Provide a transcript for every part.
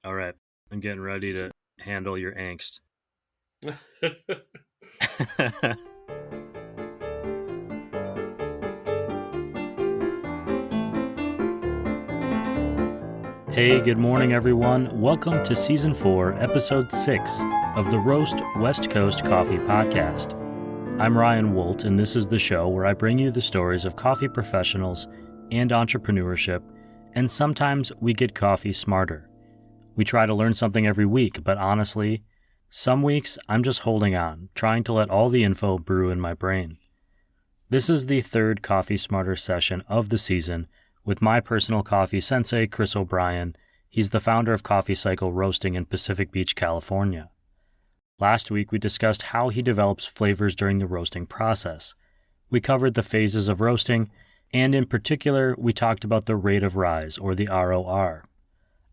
All right, I'm getting ready to handle your angst. Hey, good morning, everyone. Welcome to Season 4, Episode 6 of the Roast West Coast Coffee Podcast. I'm Ryan Wolt, and this is the show where I bring you the stories of coffee professionals and entrepreneurship, and sometimes we get coffee smarter. We try to learn something every week, but honestly, some weeks I'm just holding on, trying to let all the info brew in my brain. This is the third Coffee Smarter session of the season with my personal coffee sensei, Chris O'Brien. He's the founder of Coffee Cycle Roasting in Pacific Beach, California. Last week we discussed how he develops flavors during the roasting process. We covered the phases of roasting, and in particular, we talked about the rate of rise, or the ROR.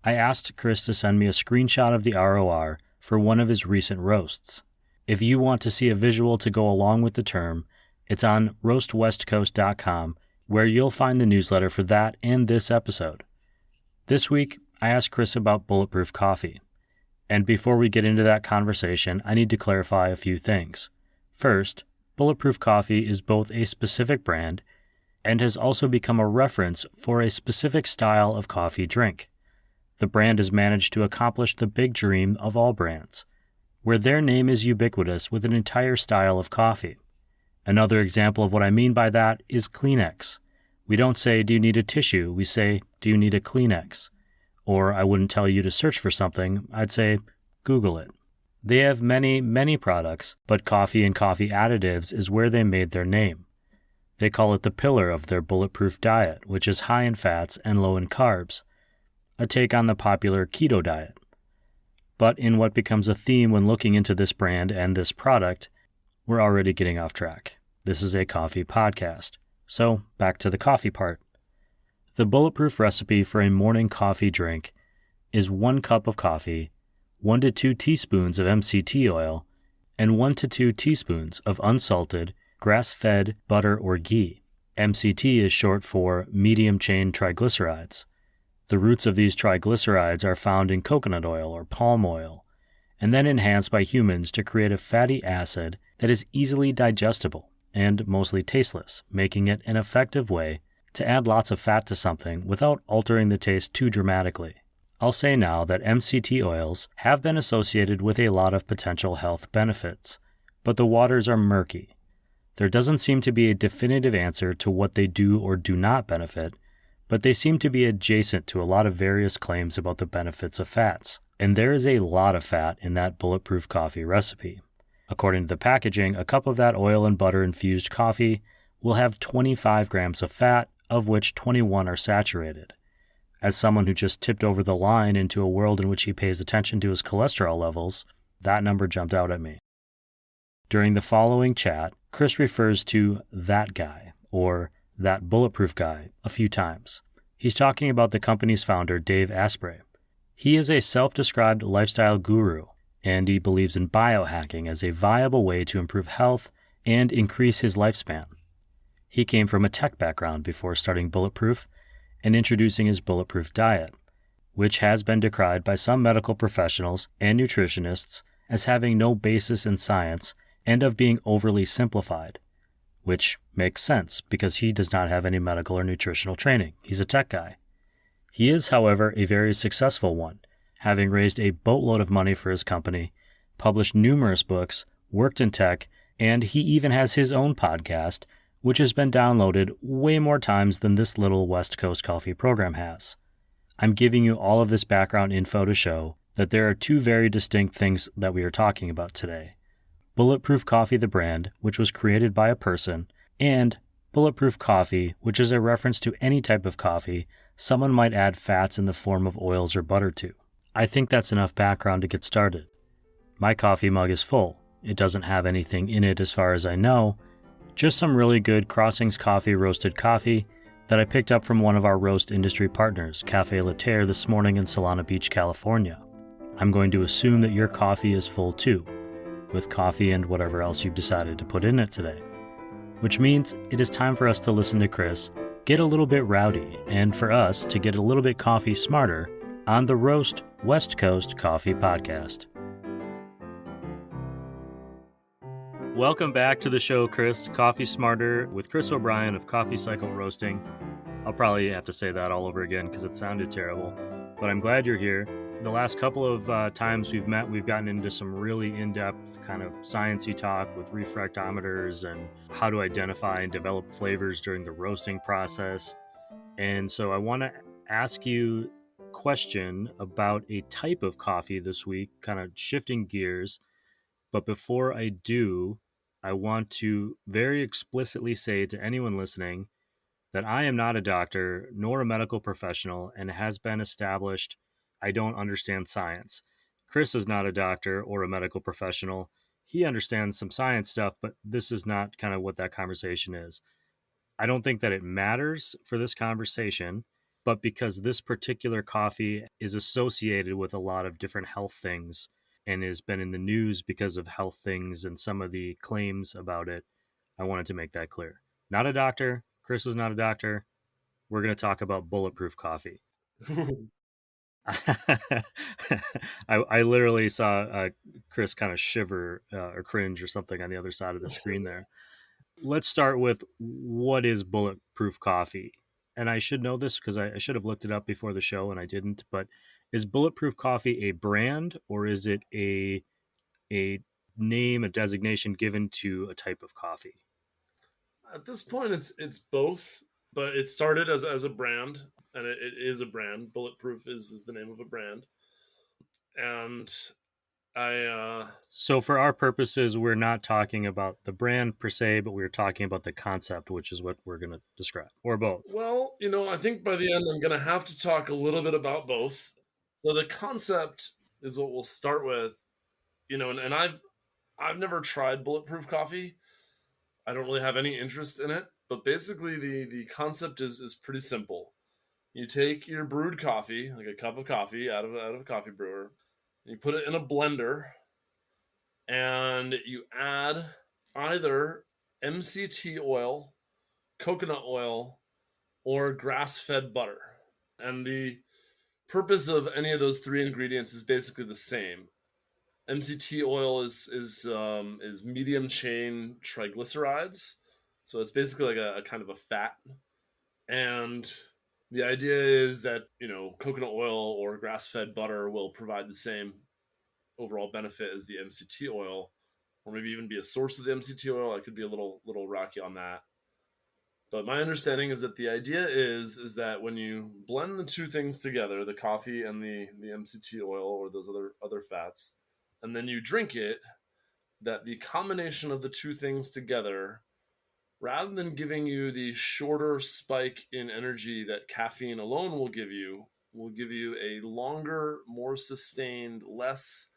I asked Chris to send me a screenshot of the ROR for one of his recent roasts. If you want to see a visual to go along with the term, it's on roastwestcoast.com, where you'll find the newsletter for that and this episode. This week, I asked Chris about Bulletproof coffee. And before we get into that conversation, I need to clarify a few things. First, Bulletproof coffee is both a specific brand and has also become a reference for a specific style of coffee drink. The brand has managed to accomplish the big dream of all brands, where their name is ubiquitous with an entire style of coffee. Another example of what I mean by that is Kleenex. We don't say, "Do you need a tissue?" We say, "Do you need a Kleenex?" Or I wouldn't tell you to search for something, I'd say, Google it. They have many, many products, but coffee and coffee additives is where they made their name. They call it the pillar of their Bulletproof diet, which is high in fats and low in carbs, a take on the popular keto diet. But in what becomes a theme when looking into this brand and this product, we're already getting off track. This is a coffee podcast. So back to the coffee part. The Bulletproof recipe for a morning coffee drink is 1 cup of coffee, 1 to 2 teaspoons of MCT oil, and 1 to 2 teaspoons of unsalted, grass-fed butter or ghee. MCT is short for medium-chain triglycerides. The roots of these triglycerides are found in coconut oil or palm oil, and then enhanced by humans to create a fatty acid that is easily digestible and mostly tasteless, making it an effective way to add lots of fat to something without altering the taste too dramatically. I'll say now that MCT oils have been associated with a lot of potential health benefits, but the waters are murky. There doesn't seem to be a definitive answer to what they do or do not benefit, but they seem to be adjacent to a lot of various claims about the benefits of fats. And there is a lot of fat in that Bulletproof coffee recipe. According to the packaging, a cup of that oil and butter infused coffee will have 25 grams of fat, of which 21 are saturated. As someone who just tipped over the line into a world in which he pays attention to his cholesterol levels, that number jumped out at me. During the following chat, Chris refers to that guy, or that Bulletproof guy, a few times. He's talking about the company's founder, Dave Asprey. He is a self-described lifestyle guru, and he believes in biohacking as a viable way to improve health and increase his lifespan. He came from a tech background before starting Bulletproof and introducing his Bulletproof diet, which has been decried by some medical professionals and nutritionists as having no basis in science and of being overly simplified, which makes sense because he does not have any medical or nutritional training. He's a tech guy. He is, however, a very successful one, having raised a boatload of money for his company, published numerous books, worked in tech, and he even has his own podcast, which has been downloaded way more times than this little West Coast coffee program has. I'm giving you all of this background info to show that there are two very distinct things that we are talking about today. Bulletproof Coffee, the brand, which was created by a person, and Bulletproof Coffee, which is a reference to any type of coffee someone might add fats in the form of oils or butter to. I think that's enough background to get started. My coffee mug is full. It doesn't have anything in it as far as I know, just some really good Crossings Coffee roasted coffee that I picked up from one of our roast industry partners, Cafe La Terre, this morning in Solana Beach, California. I'm going to assume that your coffee is full too, with coffee and whatever else you've decided to put in it today. Which means it is time for us to listen to Chris get a little bit rowdy, and for us to get a little bit coffee smarter on the Roast West Coast Coffee Podcast. Welcome back to the show, Chris. Coffee Smarter with Chris O'Brien of Coffee Cycle Roasting. I'll probably have to say that all over again because it sounded terrible, but I'm glad you're here. The last couple of times we've met, we've gotten into some really in-depth kind of sciencey talk with refractometers and how to identify and develop flavors during the roasting process. And so I want to ask you a question about a type of coffee this week, kind of shifting gears. But before I do, I want to very explicitly say to anyone listening that I am not a doctor nor a medical professional, and it has been established I don't understand science. Chris is not a doctor or a medical professional. He understands some science stuff, but this is not kind of what that conversation is. I don't think that it matters for this conversation, but because this particular coffee is associated with a lot of different health things and has been in the news because of health things and some of the claims about it, I wanted to make that clear. Not a doctor. Chris is not a doctor. We're going to talk about Bulletproof coffee. I literally saw Chris kind of shiver or cringe or something on the other side of the screen there. Let's start with, what is Bulletproof coffee? And I should know this because I should have looked it up before the show and I didn't. But is Bulletproof coffee a brand, or is it a name, a designation given to a type of coffee? At this point, it's both, but it started as a brand, and it is a brand. Bulletproof is the name of a brand, and So for our purposes, we're not talking about the brand per se, but we're talking about the concept, which is what we're going to describe, or both. well, I think by the end I'm going to have to talk a little bit about both. So the concept is what we'll start with, and I've never tried Bulletproof coffee. I don't really have any interest in it, but basically the concept is pretty simple. You take your brewed coffee, like a cup of coffee out of a coffee brewer, you put it in a blender, and you add either MCT oil, coconut oil, or grass-fed butter. And the purpose of any of those three ingredients is basically the same. MCT oil is medium chain triglycerides, so it's basically like a kind of a fat. And the idea is that coconut oil or grass-fed butter will provide the same overall benefit as the MCT oil, or maybe even be a source of the MCT oil. I could be a little rocky on that. But my understanding is that the idea is that when you blend the two things together, the coffee and the MCT oil or those other fats, and then you drink it, that the combination of the two things together, rather than giving you the shorter spike in energy that caffeine alone will give you a longer, more sustained, less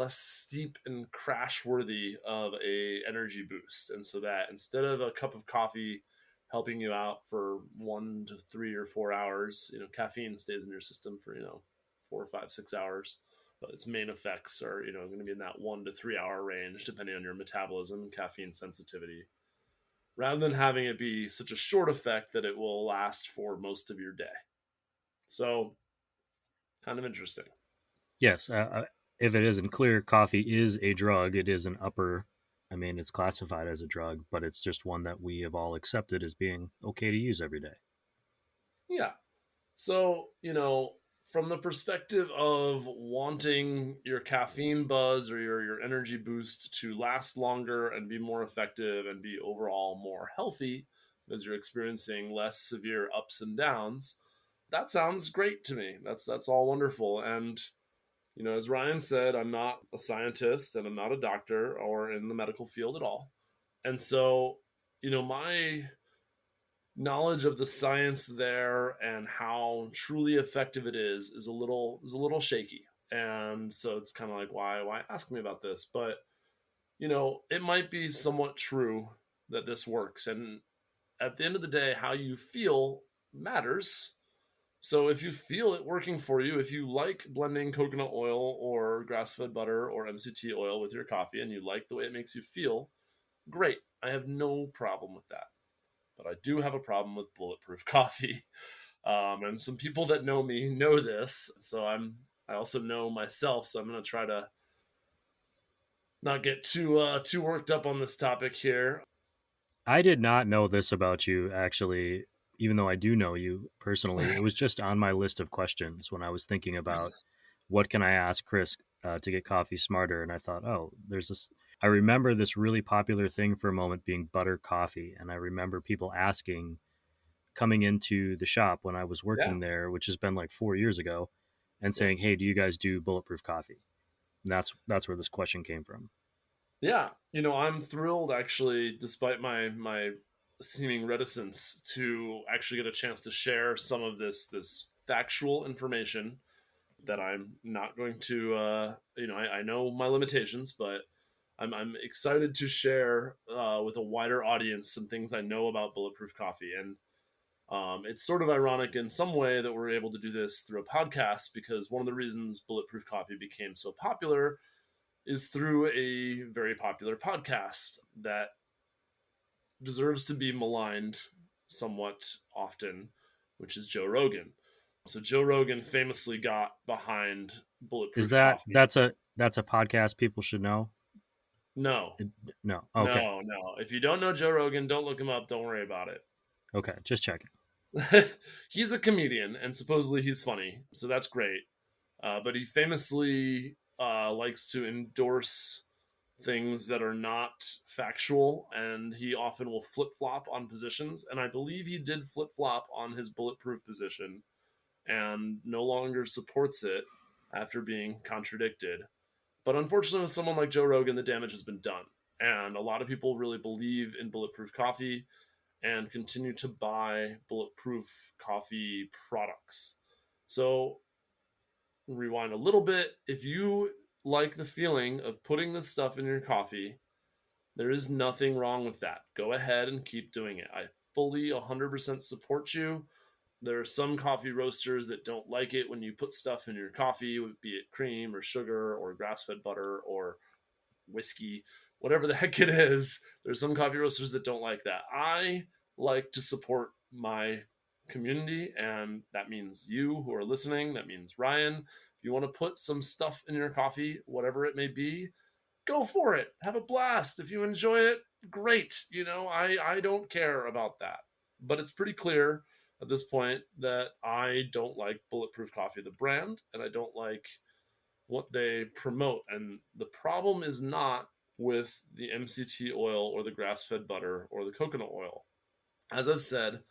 steep and crash worthy of a energy boost. And so that instead of a cup of coffee helping you out for 1 to 3 or 4 hours, caffeine stays in your system for 4 or 5, 6 hours, but its main effects are going to be in that 1 to 3 hour range depending on your metabolism and caffeine sensitivity, rather than having it be such a short effect that it will last for most of your day. So kind of interesting. Yes. If it isn't clear, coffee is a drug. It is it's classified as a drug, but it's just one that we have all accepted as being okay to use every day. Yeah. So, from the perspective of wanting your caffeine buzz or your energy boost to last longer and be more effective and be overall more healthy as you're experiencing less severe ups and downs, that sounds great to me. That's all wonderful. And as Ryan said, I'm not a scientist and I'm not a doctor or in the medical field at all. And so, my knowledge of the science there and how truly effective it is a little shaky. And so it's kind of like, why ask me about this? But it might be somewhat true that this works. And at the end of the day, how you feel matters. So if you feel it working for you, if you like blending coconut oil or grass-fed butter or MCT oil with your coffee and you like the way it makes you feel, great. I have no problem with that. But I do have a problem with Bulletproof coffee. And some people that know me know this. So I also know myself. So I'm going to try to not get too worked up on this topic here. I did not know this about you, actually, even though I do know you personally. It was just on my list of questions when I was thinking about what can I ask Chris to get coffee smarter. And I thought, oh, there's this. I remember this really popular thing for a moment being butter coffee. And I remember people asking, coming into the shop when I was Yeah. working there, which has been like 4 years ago, and Yeah. saying, hey, do you guys do bulletproof coffee? And that's where this question came from. Yeah, I'm thrilled actually, despite my seeming reticence, to actually get a chance to share some of this factual information that I'm not going to. I know my limitations, but I'm excited to share with a wider audience some things I know about bulletproof coffee. And it's sort of ironic in some way that we're able to do this through a podcast, because one of the reasons bulletproof coffee became so popular is through a very popular podcast that deserves to be maligned somewhat often, which is Joe Rogan. So Joe Rogan famously got behind Is bulletproof that coffee. that's a podcast people should know? No, It, no. Okay. no. If you don't know Joe Rogan, don't look him up. Don't worry about Okay. Just checking. it. He's a comedian, and supposedly he's funny, so that's great. But he famously likes to endorse things that are not factual, and he often will flip flop on positions. And I believe he did flip flop on his bulletproof position and no longer supports it after being contradicted. But unfortunately, with someone like Joe Rogan, the damage has been done. And a lot of people really believe in bulletproof coffee and continue to buy bulletproof coffee products. So, rewind a little bit. If you like the feeling of putting this stuff in your coffee, there is nothing wrong with that. Go ahead and keep doing it. I fully 100% support you. There are some coffee roasters that don't like it when you put stuff in your coffee, be it cream or sugar or grass fed butter or whiskey, whatever the heck it is. There's some coffee roasters that don't like that. I like to support my community, and that means you who are listening. That means Ryan. If you want to put some stuff in your coffee, whatever it may be, go for it. Have a blast. If you enjoy it, great. I don't care about that. But it's pretty clear at this point that I don't like Bulletproof Coffee, the brand, and I don't like what they promote. And the problem is not with the MCT oil or the grass fed butter or the coconut oil. As I've said,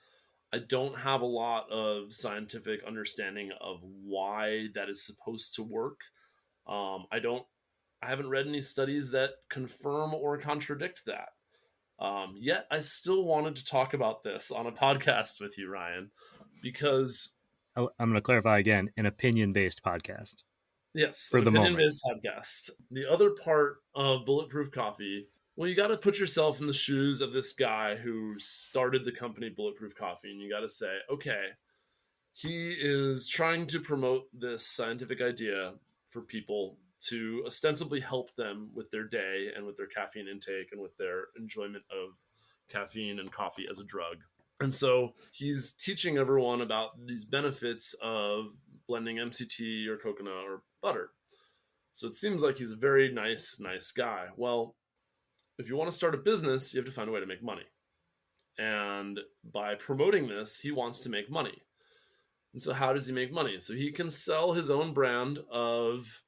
I don't have a lot of scientific understanding of why that is supposed to work. I don't. I haven't read any studies that confirm or contradict that. Yet I still wanted to talk about this on a podcast with you, Ryan, because I'm going to clarify again, an opinion based podcast yes, for an the opinion moment. based podcast. The other part of Bulletproof Coffee, well, you got to put yourself in the shoes of this guy who started the company Bulletproof Coffee, and you got to say, okay, he is trying to promote this scientific idea for people to ostensibly help them with their day and with their caffeine intake and with their enjoyment of caffeine and coffee as a drug. And so he's teaching everyone about these benefits of blending MCT or coconut or butter. So it seems like he's a very nice guy. Well, if you want to start a business, you have to find a way to make money. And by promoting this, he wants to make money. And so, how does he make money? So, he can sell his own brand of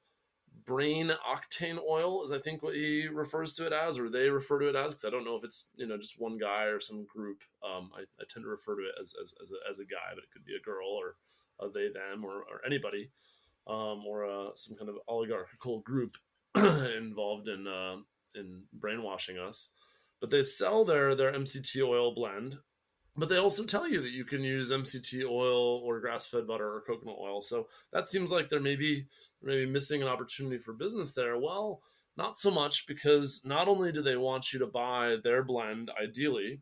brain octane oil, is I think what he refers to it as, or they refer to it as, because I don't know if it's just one guy or some group. I tend to refer to it as a guy, but it could be a girl or a they them or anybody, or some kind of oligarchical group involved in brainwashing us. But they sell their MCT oil blend, but they also tell you that you can use MCT oil or grass-fed butter or coconut oil. So that seems like they're maybe missing an opportunity for business there. Well, not so much, because not only do they want you to buy their blend ideally,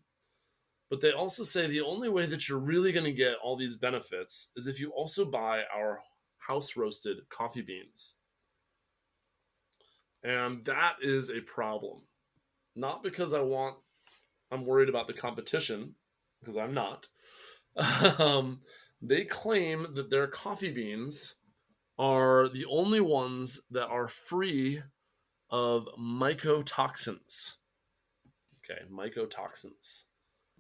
but they also say the only way that you're really going to get all these benefits is if you also buy our house roasted coffee beans. And that is a problem. Not because I'm worried about the competition, because I'm not. um, They claim that their coffee beans are the only ones that are free of mycotoxins. Okay, mycotoxins.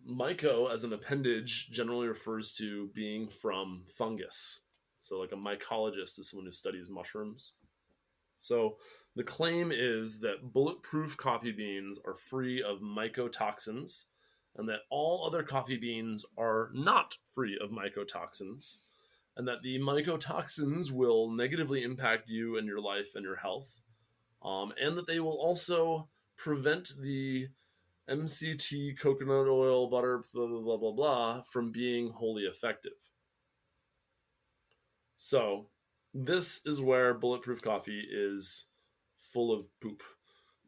Myco, as an appendage, generally refers to being from fungus. So, like a mycologist is someone who studies mushrooms. So, the claim is that bulletproof coffee beans are free of mycotoxins and that all other coffee beans are not free of mycotoxins, and that the mycotoxins will negatively impact you and your life and your health, and that they will also prevent the MCT coconut oil, butter, blah, blah, blah, blah, blah, from being wholly effective. So, this is where bulletproof coffee is full of poop.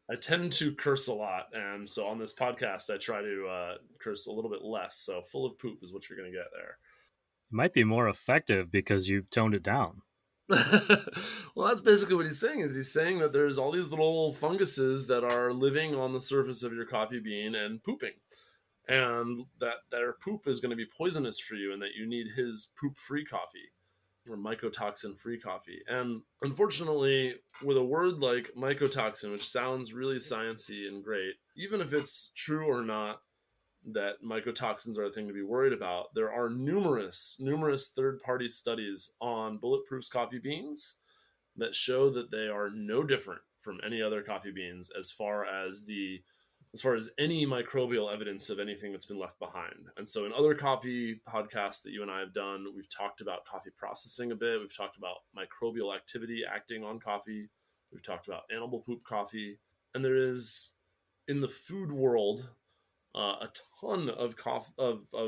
I tend to curse a lot, and so on this podcast, I try to curse a little bit less. So, full of poop is what you're going to get there. It might be more effective because you toned it down. Well, that's basically what he's saying. Is he's saying that there's all these little funguses that are living on the surface of your coffee bean and pooping, and that their poop is going to be poisonous for you, and that you need his poop-free coffee or mycotoxin-free coffee. And unfortunately, with a word like mycotoxin, which sounds really sciencey and great, even if it's true or not that mycotoxins are a thing to be worried about, there are numerous third-party studies on Bulletproof's coffee beans that show that they are no different from any other coffee beans as far as any microbial evidence of anything that's been left behind. And so in other coffee podcasts that you and I have done, we've talked about coffee processing a bit. We've talked about microbial activity acting on coffee. We've talked about animal poop coffee. And there is, in the food world, a ton of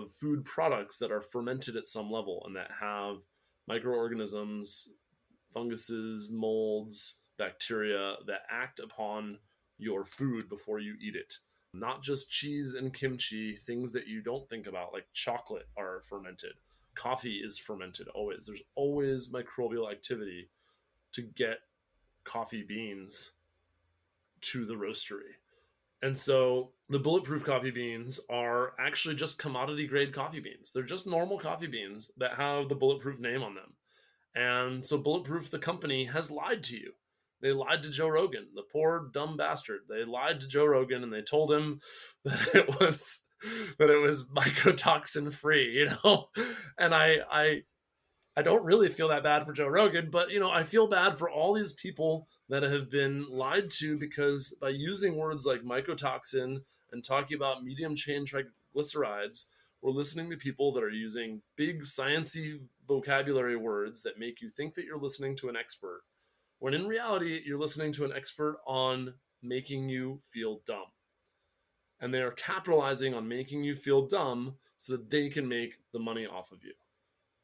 food products that are fermented at some level and that have microorganisms, funguses, molds, bacteria that act upon your food before you eat it. Not just cheese and kimchi, things that you don't think about, like chocolate are fermented. Coffee is fermented always. There's always microbial activity to get coffee beans to the roastery. And so the bulletproof coffee beans are actually just commodity grade coffee beans. They're just normal coffee beans that have the bulletproof name on them. And so Bulletproof, the company, has lied to you. They lied to Joe Rogan, the poor dumb bastard. They lied to Joe Rogan and they told him that it was mycotoxin free, And I don't really feel that bad for Joe Rogan, but I feel bad for all these people that have been lied to, because by using words like mycotoxin and talking about medium chain triglycerides, we're listening to people that are using big sciencey vocabulary words that make you think that you're listening to an expert, when in reality you're listening to an expert on making you feel dumb. And they are capitalizing on making you feel dumb so that they can make the money off of you.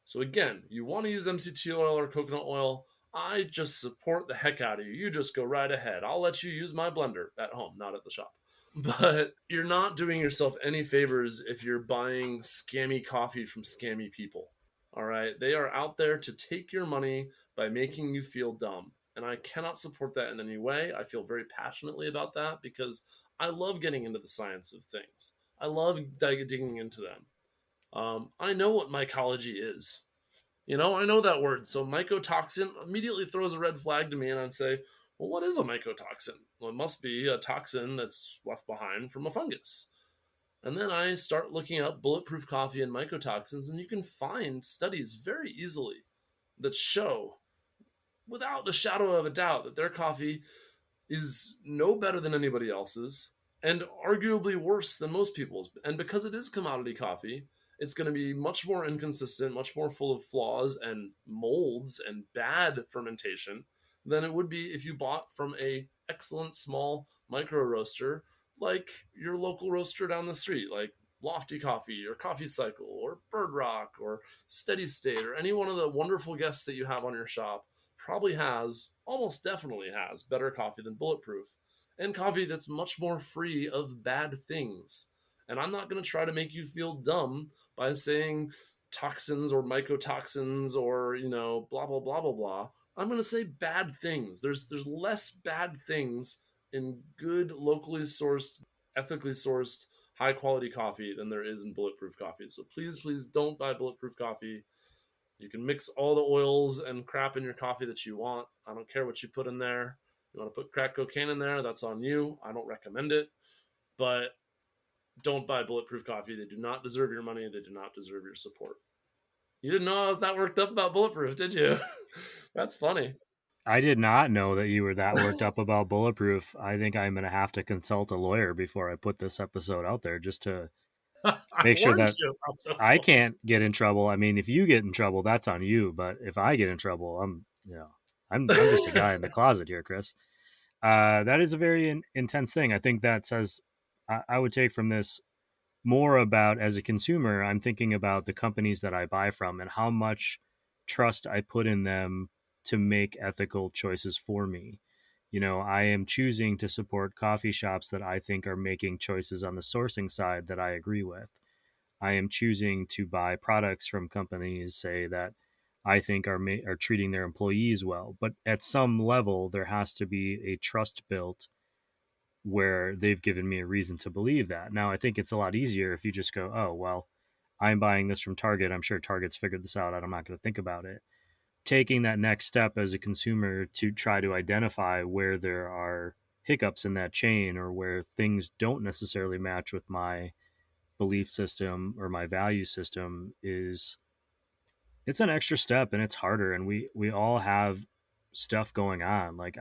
So again, you want to use MCT oil or coconut oil, I just support the heck out of you. You just go right ahead. I'll let you use my blender at home, not at the shop. But you're not doing yourself any favors if you're buying scammy coffee from scammy people. All right? They are out there to take your money by making you feel dumb. And I cannot support that in any way. I feel very passionately about that because I love getting into the science of things. I love digging into them. I know what mycology is. I know that word. So mycotoxin immediately throws a red flag to me, and I'd say, well, what is a mycotoxin? Well, it must be a toxin that's left behind from a fungus. And then I start looking up bulletproof coffee and mycotoxins, and you can find studies very easily that show, without the shadow of a doubt, that their coffee is no better than anybody else's and arguably worse than most people's. And because it is commodity coffee, it's going to be much more inconsistent, much more full of flaws and molds and bad fermentation than it would be if you bought from a excellent small micro roaster like your local roaster down the street, like Lofty Coffee or Coffee Cycle or Bird Rock or Steady State, or any one of the wonderful guests that you have on your shop probably has, almost definitely has, better coffee than Bulletproof, and coffee that's much more free of bad things. And I'm not going to try to make you feel dumb by saying toxins or mycotoxins or, blah, blah, blah, blah, blah. I'm going to say bad things. There's less bad things in good, locally sourced, ethically sourced, high quality coffee than there is in Bulletproof coffee. So please, please don't buy Bulletproof coffee. You can mix all the oils and crap in your coffee that you want. I don't care what you put in there. You want to put crack cocaine in there, that's on you. I don't recommend it. But don't buy Bulletproof coffee. They do not deserve your money. They do not deserve your support. You didn't know I was that worked up about Bulletproof, did you? That's funny. I did not know that you were that worked up about Bulletproof. I think I'm going to have to consult a lawyer before I put this episode out there just to I make sure warned that you about this I one. can't get in trouble. I mean, if you get in trouble, that's on you. But if I get in trouble, I'm just a guy in the closet here, Chris. That is a very intense thing. I think that says I would take from this more about as a consumer. I'm thinking about the companies that I buy from and how much trust I put in them to make ethical choices for me. I am choosing to support coffee shops that I think are making choices on the sourcing side that I agree with. I am choosing to buy products from companies, say, that I think are treating their employees well. But at some level, there has to be a trust built where they've given me a reason to believe that. Now, I think it's a lot easier if you just go, oh, well, I'm buying this from Target. I'm sure Target's figured this out. I'm not going to think about it. Taking that next step as a consumer to try to identify where there are hiccups in that chain or where things don't necessarily match with my belief system or my value system is it's an extra step and it's harder, and we all have stuff going on. Like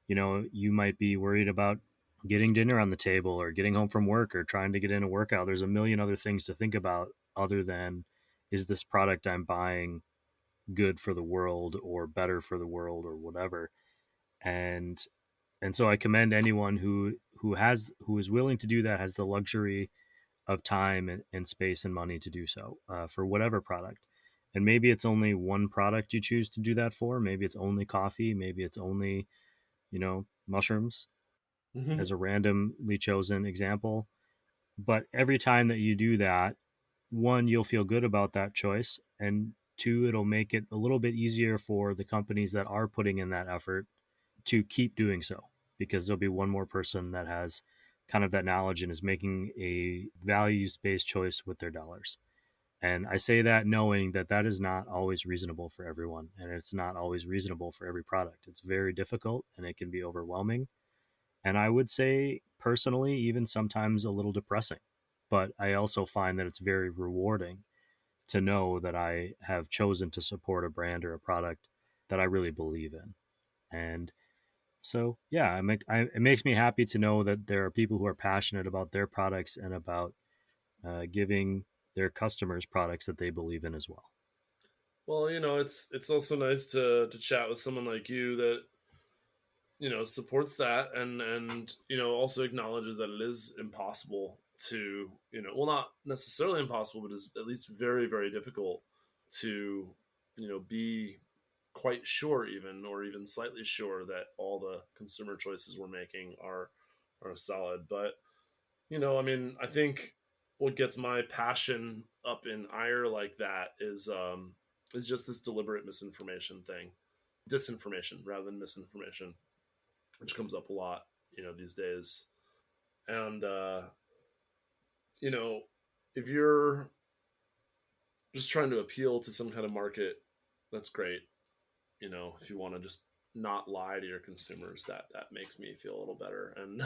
you might be worried about getting dinner on the table or getting home from work or trying to get in a workout. There's a million other things to think about other than, is this product I'm buying good for the world or better for the world or whatever. And and so I commend anyone who is willing to do that, has the luxury of time and space and money to do so, for whatever product. And maybe it's only one product you choose to do that for. Maybe it's only coffee. Maybe it's only, mushrooms, as Mhm. a randomly chosen example. But every time that you do that, one, you'll feel good about that choice. And two, it'll make it a little bit easier for the companies that are putting in that effort to keep doing so, because there'll be one more person that has kind of that knowledge and is making a values based choice with their dollars. And I say that knowing that that is not always reasonable for everyone, and it's not always reasonable for every product. It's very difficult and it can be overwhelming. And I would say, personally, even sometimes a little depressing. But I also find that it's very rewarding to know that I have chosen to support a brand or a product that I really believe in. And so, yeah, it makes me happy to know that there are people who are passionate about their products and about giving their customers products that they believe in as well. Well, it's also nice to chat with someone like you that supports that and also acknowledges that it is impossible to well, not necessarily impossible, but is at least very, very difficult to be quite sure, even, or even slightly sure, that all the consumer choices we're making are solid. But I mean, I think what gets my passion up in ire like that is just this deliberate misinformation thing, disinformation rather than misinformation, which comes up a lot, these days. And you know, if you're just trying to appeal to some kind of market, that's great. If you want to just not lie to your consumers, that makes me feel a little better. And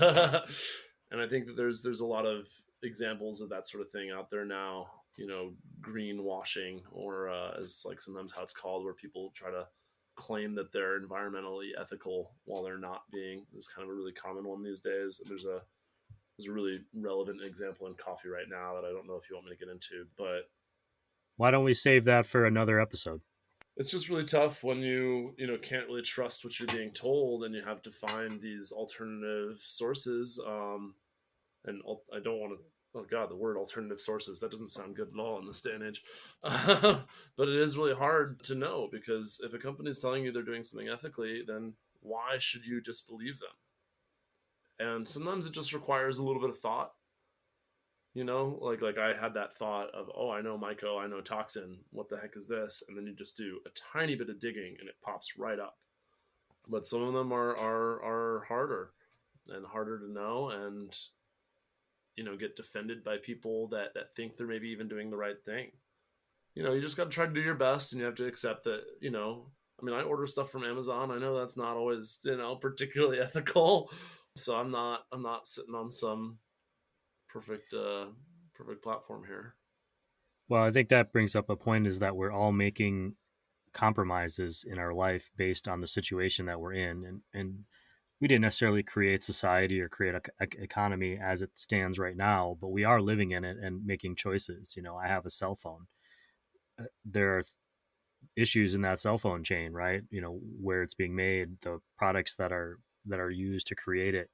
and I think that there's a lot of examples of that sort of thing out there now. Greenwashing, or as like sometimes how it's called, where people try to claim that they're environmentally ethical while they're not being. Is kind of a really common one these days. There's a really relevant example in coffee right now that I don't know if you want me to get into, but Why don't we save that for another episode? it's just really tough when you can't really trust what you're being told, and you have to find these alternative sources. And I don't want to. Oh God, the word alternative sources, that doesn't sound good at all in this day and age. But it is really hard to know, because if a company is telling you they're doing something ethically, then why should you disbelieve them? And sometimes it just requires a little bit of thought. Like I had that thought of, oh, I know myco, I know toxin, what the heck is this? And then you just do a tiny bit of digging and it pops right up. But some of them are harder and harder to know, and get defended by people that think they're maybe even doing the right thing. you just got to try to do your best, and you have to accept that, I mean, I order stuff from Amazon. I know that's not always, particularly ethical. So I'm not sitting on some perfect, perfect platform here. Well, I think that brings up a point is that we're all making compromises in our life based on the situation that we're in. And we didn't necessarily create society or create a economy as it stands right now, but we are living in it and making choices. I have a cell phone. There are issues in that cell phone chain, right? Where it's being made, the products that are used to create it.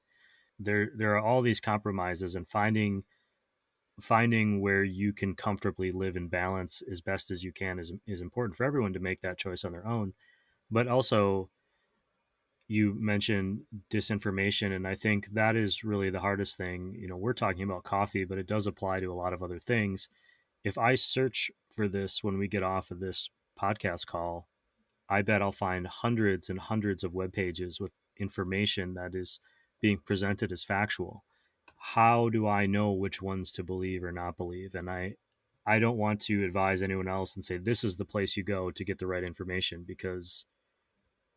There are all these compromises, and finding where you can comfortably live in balance as best as you can is important for everyone to make that choice on their own. But also, you mentioned disinformation, and I think that is really the hardest thing. We're talking about coffee, but it does apply to a lot of other things. If I search for this when we get off of this podcast call, I bet I'll find hundreds and hundreds of web pages with information that is being presented as factual. How do I know which ones to believe or not believe? And I don't want to advise anyone else and say this is the place you go to get the right information, because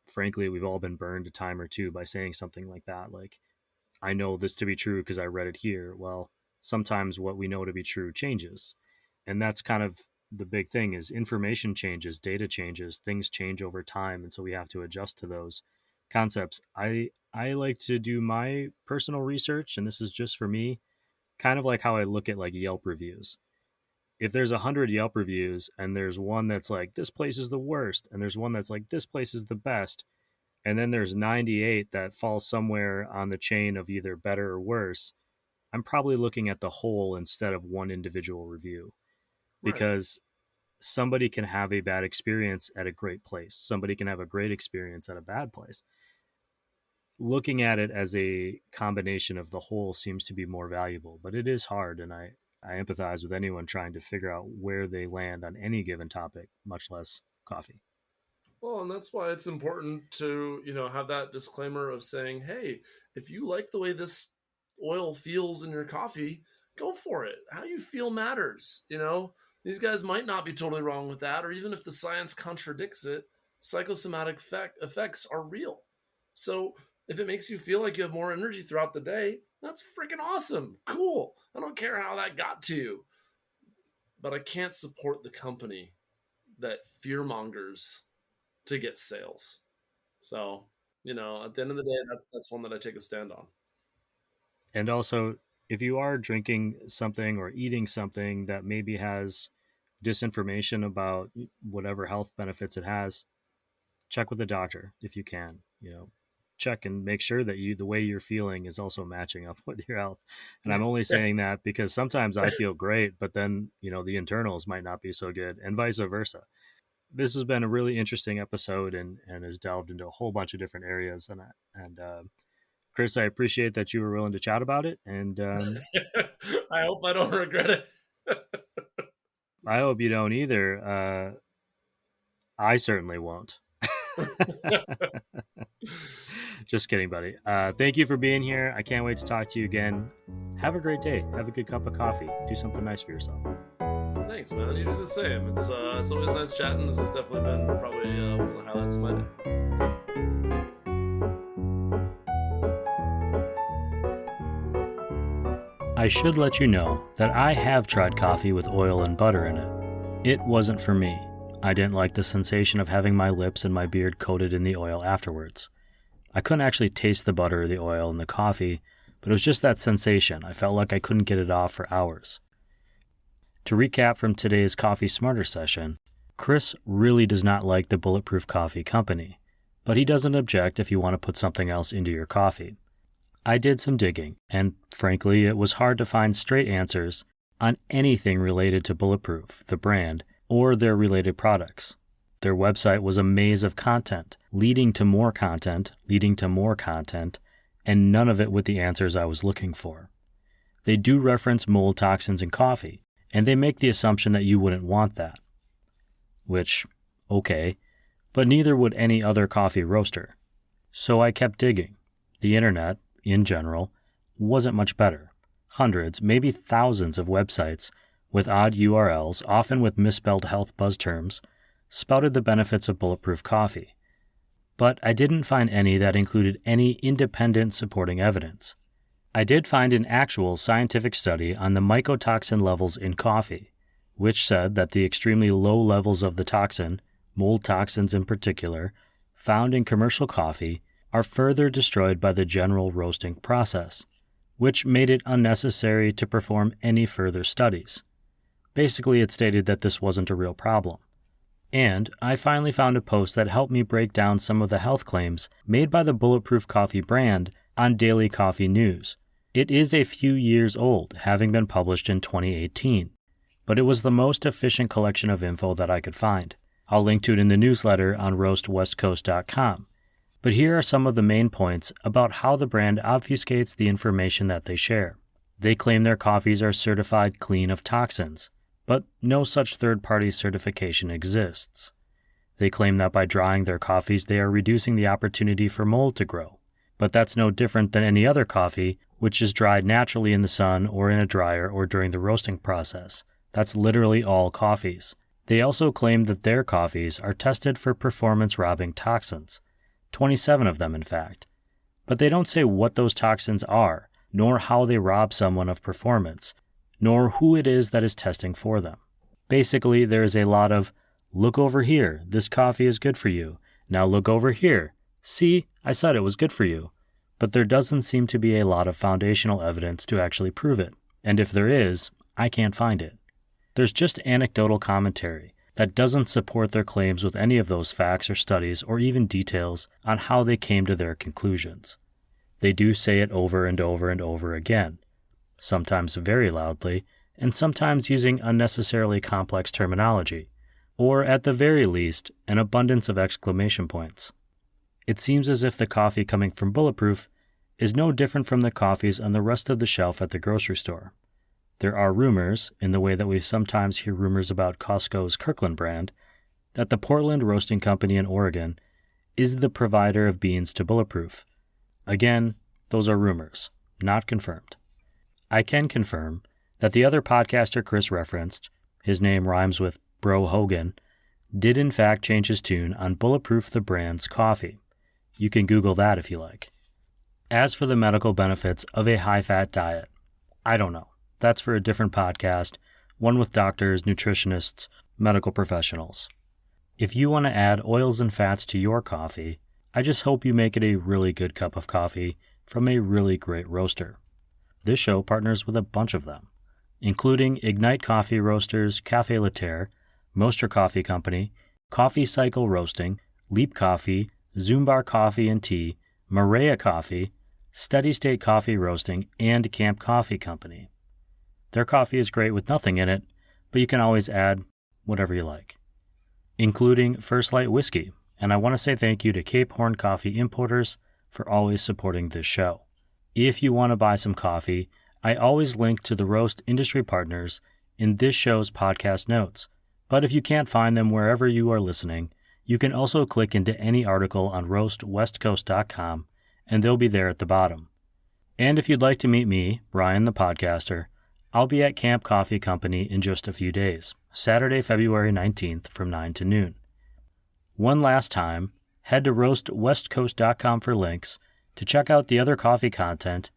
frankly, we've all been burned a time or two by saying something like that. Like, I know this to be true because I read it here. Well, sometimes what we know to be true changes. And that's kind of the big thing is information changes, data changes, things change over time. And so we have to adjust to those concepts. I like to do my personal research, and this is just for me, kind of like how I look at like Yelp reviews. If there's 100 Yelp reviews and there's one that's like, this place is the worst, and there's one that's like, this place is the best, and then there's 98 that fall somewhere on the chain of either better or worse, I'm probably looking at the whole instead of one individual review, Right. because somebody can have a bad experience at a great place. Somebody can have a great experience at a bad place. Looking at it as a combination of the whole seems to be more valuable, but it is hard. And I empathize with anyone trying to figure out where they land on any given topic, much less coffee. Well, and that's why it's important to, have that disclaimer of saying, hey, if you like the way this oil feels in your coffee, go for it. How you feel matters. These guys might not be totally wrong with that, or even if the science contradicts it, psychosomatic effects are real. So if it makes you feel like you have more energy throughout the day, that's freaking awesome. Cool. I don't care how that got to you, but I can't support the company that fear mongers to get sales. So, at the end of the day, that's one that I take a stand on. And also, if you are drinking something or eating something that maybe has disinformation about whatever health benefits it has, check with the doctor if you can. Check and make sure that the way you're feeling is also matching up with your health. And I'm only saying that because sometimes I feel great, but then the internals might not be so good, and vice versa. This has been a really interesting episode, and has delved into a whole bunch of different areas. And Chris, I appreciate that you were willing to chat about it, and I hope I don't regret it. I hope you don't either. I certainly won't. Just kidding, buddy. Thank you for being here. I can't wait to talk to you again. Have a great day. Have a good cup of coffee. Do something nice for yourself. Thanks, man. You do the same. It's always nice chatting. This has definitely been probably one of the highlights of my day. I should let you know that I have tried coffee with oil and butter in it. It wasn't for me. I didn't like the sensation of having my lips and my beard coated in the oil afterwards. I couldn't actually taste the butter or the oil in the coffee, but it was just that sensation. I felt like I couldn't get it off for hours. To recap from today's Coffee Smarter session, Chris really does not like the Bulletproof Coffee Company, but he doesn't object if you want to put something else into your coffee. I did some digging, and frankly, it was hard to find straight answers on anything related to Bulletproof, the brand, or their related products. Their website was a maze of content, leading to more content, leading to more content, and none of it with the answers I was looking for. They do reference mold toxins in coffee, and they make the assumption that you wouldn't want that. Which, okay, but neither would any other coffee roaster. So I kept digging. The internet, in general, wasn't much better. Hundreds, maybe thousands of websites with odd URLs, often with misspelled health buzz terms, spouted the benefits of Bulletproof coffee. But I didn't find any that included any independent supporting evidence. I did find an actual scientific study on the mycotoxin levels in coffee, which said that the extremely low levels of the toxin, mold toxins in particular, found in commercial coffee are further destroyed by the general roasting process, which made it unnecessary to perform any further studies. Basically, it stated that this wasn't a real problem. And I finally found a post that helped me break down some of the health claims made by the Bulletproof coffee brand on Daily Coffee News. It is a few years old, having been published in 2018, but it was the most efficient collection of info that I could find. I'll link to it in the newsletter on roastwestcoast.com. But here are some of the main points about how the brand obfuscates the information that they share. They claim their coffees are certified clean of toxins, but no such third-party certification exists. They claim that by drying their coffees they are reducing the opportunity for mold to grow, but that's no different than any other coffee which is dried naturally in the sun or in a dryer or during the roasting process. That's literally all coffees. They also claim that their coffees are tested for performance-robbing toxins, 27 of them in fact, but they don't say what those toxins are, nor how they rob someone of performance, nor who it is that is testing for them. Basically, there is a lot of, look over here, this coffee is good for you. Now look over here. See, I said it was good for you. But there doesn't seem to be a lot of foundational evidence to actually prove it. And if there is, I can't find it. There's just anecdotal commentary that doesn't support their claims with any of those facts or studies or even details on how they came to their conclusions. They do say it over and over and over again, sometimes very loudly, and sometimes using unnecessarily complex terminology, or at the very least, an abundance of exclamation points. It seems as if the coffee coming from Bulletproof is no different from the coffees on the rest of the shelf at the grocery store. There are rumors, in the way that we sometimes hear rumors about Costco's Kirkland brand, that the Portland Roasting Company in Oregon is the provider of beans to Bulletproof. Again, those are rumors, not confirmed. I can confirm that the other podcaster Chris referenced, his name rhymes with Bro Hogan, did in fact change his tune on Bulletproof the brand's coffee. You can Google that if you like. As for the medical benefits of a high-fat diet, I don't know. That's for a different podcast, one with doctors, nutritionists, medical professionals. If you want to add oils and fats to your coffee, I just hope you make it a really good cup of coffee from a really great roaster. This show partners with a bunch of them, including Ignite Coffee Roasters, Café Laterre, Moster Coffee Company, Coffee Cycle Roasting, Leap Coffee, Zumbar Coffee and Tea, Maria Coffee, Steady State Coffee Roasting, and Camp Coffee Company. Their coffee is great with nothing in it, but you can always add whatever you like, including First Light Whiskey. And I want to say thank you to Cape Horn Coffee Importers for always supporting this show. If you want to buy some coffee, I always link to the roast industry partners in this show's podcast notes. But if you can't find them wherever you are listening, you can also click into any article on roastwestcoast.com, and they'll be there at the bottom. And if you'd like to meet me, Ryan the podcaster, I'll be at Camp Coffee Company in just a few days, Saturday, February 19th from 9 to noon. One last time, head to roastwestcoast.com for links to check out the other coffee content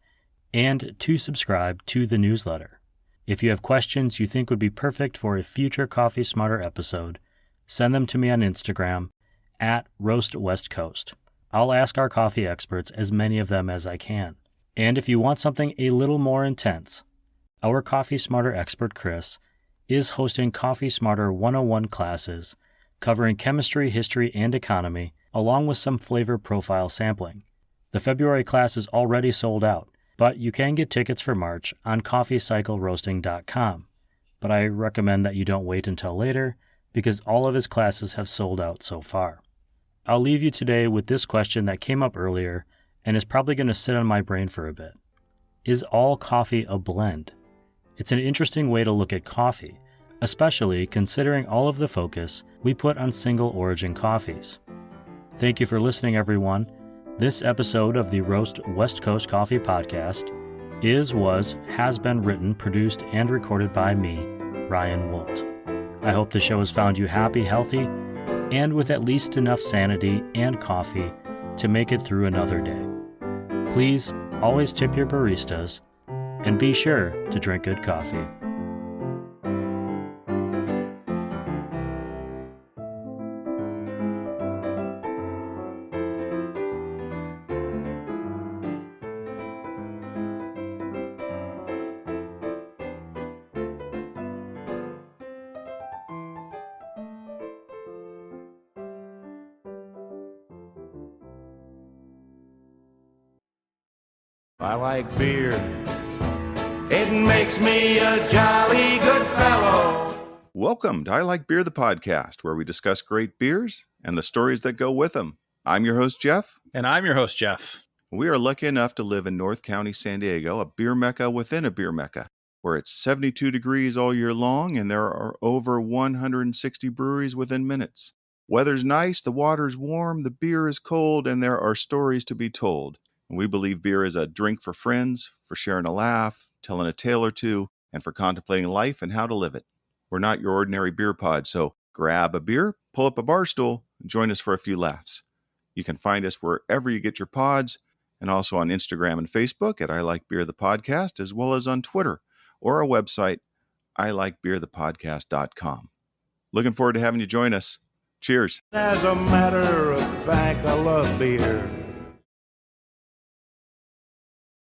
and to subscribe to the newsletter. If you have questions you think would be perfect for a future Coffee Smarter episode, send them to me on Instagram at roastwestcoast. I'll ask our coffee experts as many of them as I can. And if you want something a little more intense, our Coffee Smarter expert Chris is hosting Coffee Smarter 101 classes covering chemistry, history, and economy, along with some flavor profile sampling. The February class is already sold out, but you can get tickets for March on coffeecycleroasting.com. But I recommend that you don't wait until later, because all of his classes have sold out so far. I'll leave you today with this question that came up earlier and is probably going to sit on my brain for a bit. Is all coffee a blend? It's an interesting way to look at coffee, especially considering all of the focus we put on single origin coffees. Thank you for listening, everyone. This episode of the Roast West Coast Coffee Podcast has been written, produced, and recorded by me, Ryan Wolt. I hope the show has found you happy, healthy, and with at least enough sanity and coffee to make it through another day. Please always tip your baristas, and be sure to drink good coffee. I like beer. It makes me a jolly good fellow. Welcome to I Like Beer, the podcast, where we discuss great beers and the stories that go with them. I'm your host, Jeff. And I'm your host, Jeff. We are lucky enough to live in North County, San Diego, a beer mecca within a beer mecca, where it's 72 degrees all year long and there are over 160 breweries within minutes. Weather's nice, the water's warm, the beer is cold, and there are stories to be told. We believe beer is a drink for friends, for sharing a laugh, telling a tale or two, and for contemplating life and how to live it. We're not your ordinary beer pod, so grab a beer, pull up a bar stool, and join us for a few laughs. You can find us wherever you get your pods, and also on Instagram and Facebook at I Like Beer the Podcast, as well as on Twitter or our website, ilikebeerthepodcast.com. Looking forward to having you join us. Cheers. As a matter of fact, I love beer.